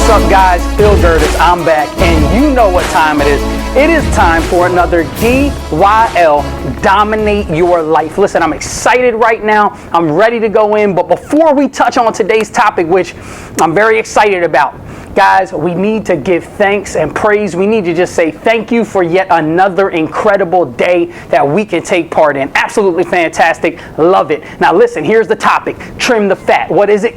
What's up, guys? Phil Gertis, I'm back, and you know what time it is. It is time for another DYL Dominate Your Life. Listen, I'm excited right now. I'm ready to go in, but before we touch on today's topic, which I'm very excited about, guys, we need to give thanks and praise. We need to just say thank you for yet another incredible day that we can take part in. Absolutely fantastic. Love it. Now listen, here's the topic. Trim the fat. What is it?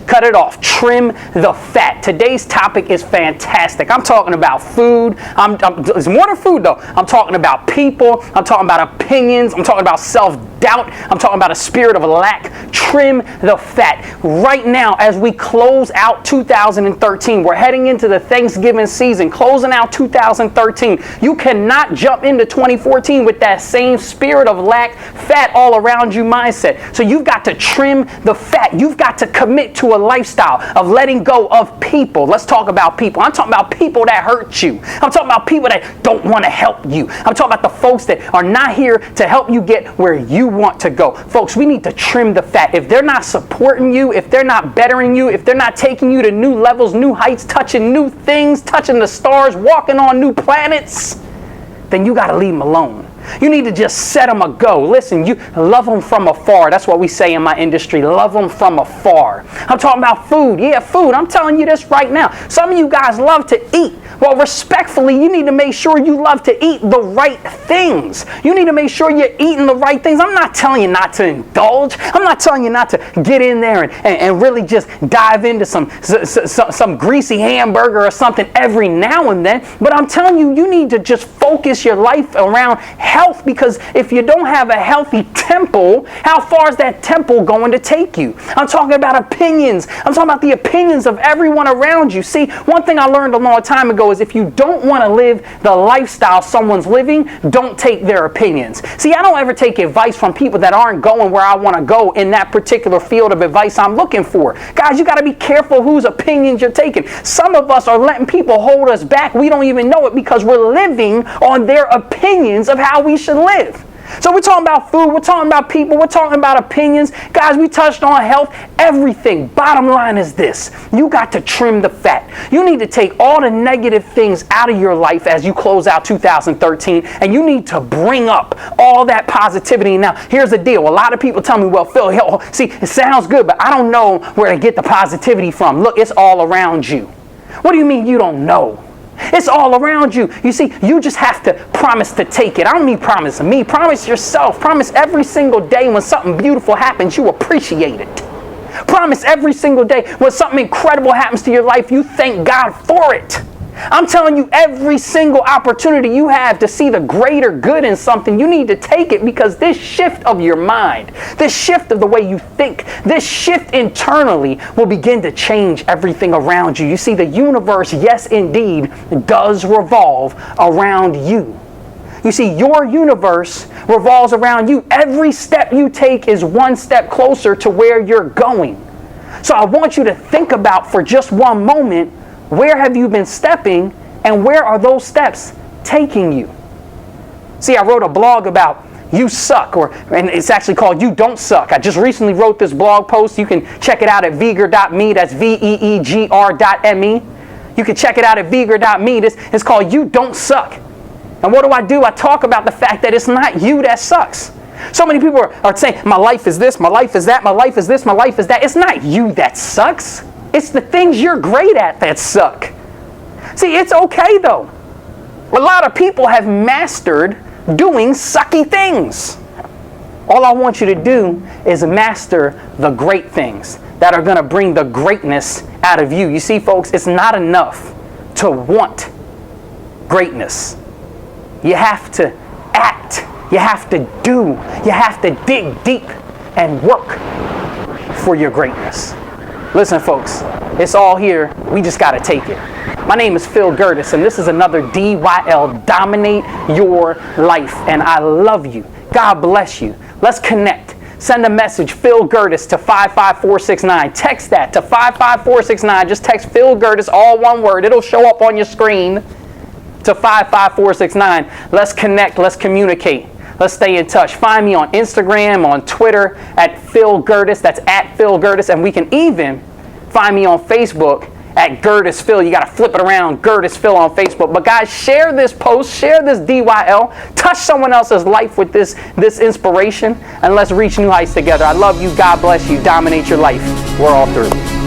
Cut it off. Trim the fat. Today's topic is fantastic. I'm talking about food. It's more than food, though. I'm talking about people. I'm talking about opinions. I'm talking about self-doubt. I'm talking about a spirit of lack. Trim the fat. Right now, as we close out 2013, we're heading into the Thanksgiving season, closing out 2013. You cannot jump into 2014 with that same spirit of lack, fat all around you mindset. So you've got to trim the fat. You've got to commit to a lifestyle of letting go of people. Let's talk about people. I'm talking about people that hurt you. I'm talking about people that don't want to help you. I'm talking about the folks that are not here to help you get where you want to go. Folks, we need to trim the fat. If they're not supporting you, if they're not bettering you, if they're not taking you to new levels, new heights, touching new things, touching the stars, walking on new planets, then you got to leave them alone. You need to just set them a go. Listen, you love them from afar. That's what we say in my industry. Love them from afar. I'm talking about food. Yeah, food. I'm telling you this right now. Some of you guys love to eat. Well, respectfully, you need to make sure you love to eat the right things. You need to make sure you're eating the right things. I'm not telling you not to indulge. I'm not telling you not to get in there and really just dive into some greasy hamburger or something every now and then. But I'm telling you, you need to just focus your life around health, because if you don't have a healthy temple, how far is that temple going to take you? I'm talking about opinions. I'm talking about the opinions of everyone around you. See, one thing I learned a long time ago is if you don't want to live the lifestyle someone's living, don't take their opinions. See, I don't ever take advice from people that aren't going where I want to go in that particular field of advice I'm looking for. Guys, you got to be careful whose opinions you're taking. Some of us are letting people hold us back. We don't even know it because we're living on their opinions of how we should live. So we're talking about food, we're talking about people, we're talking about opinions. Guys, we touched on health, everything. Bottom line is this. You got to trim the fat. You need to take all the negative things out of your life as you close out 2013, and you need to bring up all that positivity. Now, here's the deal. A lot of people tell me, well, Phil, see, it sounds good, but I don't know where to get the positivity from. Look, it's all around you. What do you mean you don't know? It's all around you. You see, you just have to promise to take it. I don't mean promise me. Promise yourself. Promise every single day when something beautiful happens, you appreciate it. Promise every single day when something incredible happens to your life, you thank God for it. I'm telling you, every single opportunity you have to see the greater good in something, you need to take it, because this shift of your mind, this shift of the way you think, this shift internally will begin to change everything around you. You see, the universe, yes, indeed, does revolve around you. You see, your universe revolves around you. Every step you take is one step closer to where you're going. So I want you to think about for just one moment, where have you been stepping, and where are those steps taking you? See, I wrote a blog about You Suck, and it's actually called You Don't Suck. I just recently wrote this blog post. You can check it out at Veeger.me. That's VEEGR.me. You can check it out at Veeger.me. This is called You Don't Suck. And what do? I talk about the fact that it's not you that sucks. So many people are saying, my life is this, my life is that, my life is this, my life is that. It's not you that sucks. It's the things you're great at that suck. See, it's okay though. A lot of people have mastered doing sucky things. All I want you to do is master the great things that are going to bring the greatness out of you. You see, folks, it's not enough to want greatness. You have to act. You have to do. You have to dig deep and work for your greatness. Listen, folks, it's all here. We just got to take it. My name is Phil Gertis, and this is another DYL Dominate Your Life. And I love you. God bless you. Let's connect. Send a message, Phil Gertis, to 55469. Text that to 55469. Just text Phil Gertis, all one word. It'll show up on your screen to 55469. Let's connect. Let's communicate. Let's stay in touch. Find me on Instagram, on Twitter at Phil Gertis. That's at Phil Gertis. And we can even find me on Facebook at Girdis Phil. You got to flip it around, Girdis Phil on Facebook. But guys, share this post, share this DYL, touch someone else's life with this inspiration, and let's reach new heights together. I love you. God bless you. Dominate your life. We're all through.